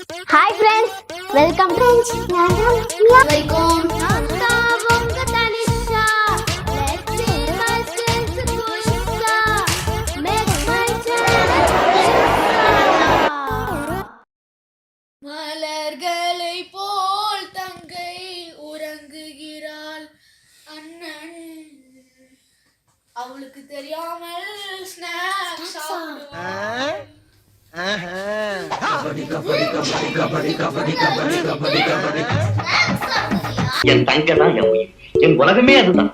Hi friends, welcome to welcome. மலர்களை போல் தங்கை உறங்குகிறாள் அண்ணன் அவளுக்கு தெரியாமல் ஸ்நாக்ஸ் சாப்பிடுவாள். என் தங்கதான் என் உயிர், என் உலகமே அதுதான்.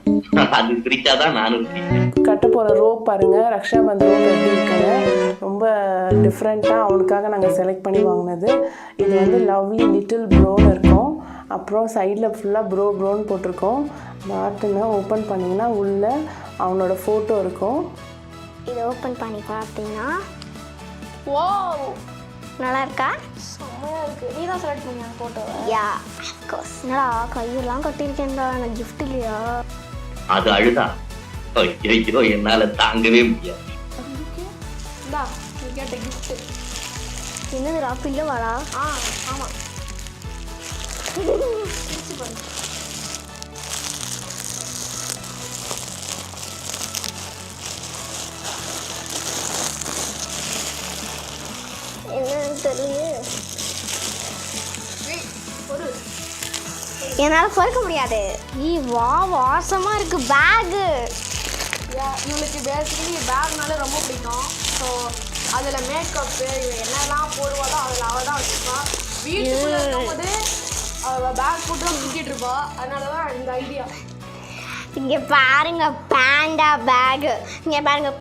அது பிரிச்சாதான் நானும் பிரிச்சேன். கட்ட போகிற ரோப் பாருங்கள், ரக்ஷாபந்த் ரோப் எப்படி இருக்குன்னு ரொம்ப டிஃப்ரெண்ட்டாக அவனுக்காக நாங்கள் செலக்ட் பண்ணி வாங்கினது. இது வந்து லவ்லி லிட்டில் ப்ரோன்னு இருக்கும். அப்புறம் சைடில் ஃபுல்லாக ப்ரோன்னு போட்டிருக்கோம். மாட்டுன்னு ஓப்பன் பண்ணிங்கன்னா உள்ளே அவனோட ஃபோட்டோ இருக்கும். இதை ஓப்பன் பண்ணி பார்த்தீங்கன்னா ஓ நல்லா இருக்கா? செம்மையா இருக்கு. நீ தான் செலக்ட் பண்ணி அந்த ஃபோட்டோவை? Yeah of course. என்னடா கையெல்லாம் கட்டியிருக்கேன்டா, எனக்கு கிஃப்ட் இல்லையா? அது அழுதா ஐயோ என்னால தாங்கவே முடியாது. இந்தா நீ கேட்ட கிஃப்ட். என்னதுடா பில்லவாடா? ஆமாம் என்னன்னு தெரியல, என்னால் பொறுக்க முடியாது. வா வாசமாக இருக்கு பேகு. இவளுக்கு பேசிக்கலி பேக்னால ரொம்ப பிடிக்கும். ஸோ அதில் மேக்கப்பு இவன் என்னெல்லாம் போடுவாளோ அதில் அவள் தான் வச்சுருப்பாள். வீட்டுக்குள்ளே இருக்கும்போது அவள் பேக் போட்டு தான் சுற்றிட்டு இருப்பா. அதனால தான் இந்த ஐடியா. இங்கே பாருங்க பேண்டா பேகு, இங்கே பாருங்க